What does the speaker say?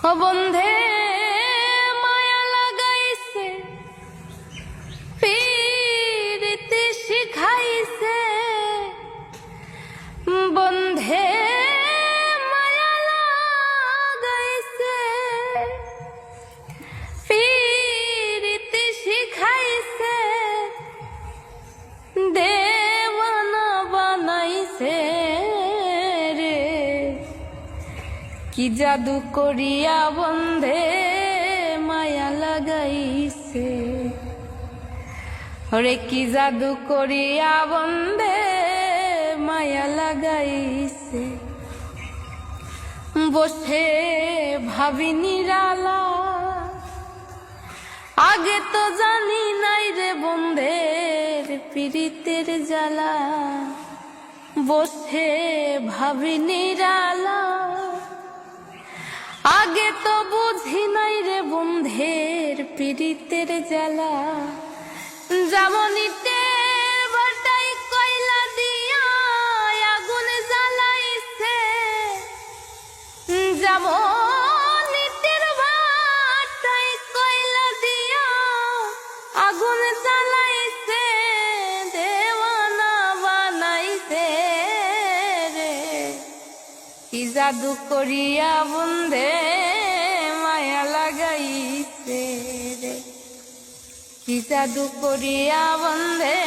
ও বন্ধে মায়া লাগাইছে, পীড়িতে শিখাইছে। বন্ধে মায়া লাগাইছে, পীড়িতে শিখাইছে। দেওয়ানা বানাইছে রে, কি জাদু করিয়া বন্ধে মায়া লাগাইছে। ওরে কি জাদু করিয়া বন্ধে মায়া লাগাইছে। বসে ভাবি নিরালা, আগে তো জানি নাই রে বন্ধের পীড়িতের জ্বালা। বসে ভাবি নিরালা, আগে তো বুঝি নাই রে বন্ধের পীড়িতের জ্বালা। যেমনিতে বাটাই কয়লা দিয়া আগুন জ্বালাইছে, যেমনিতে বাটাই কয়লা দিয়া আগুন জ্বালাইছে। দেওয়ানা বানাইছে রে, কি জাদু করিয়া বন্ধে মায়া লাগাইছে রে, কি জাদু করিয়া বন্ধে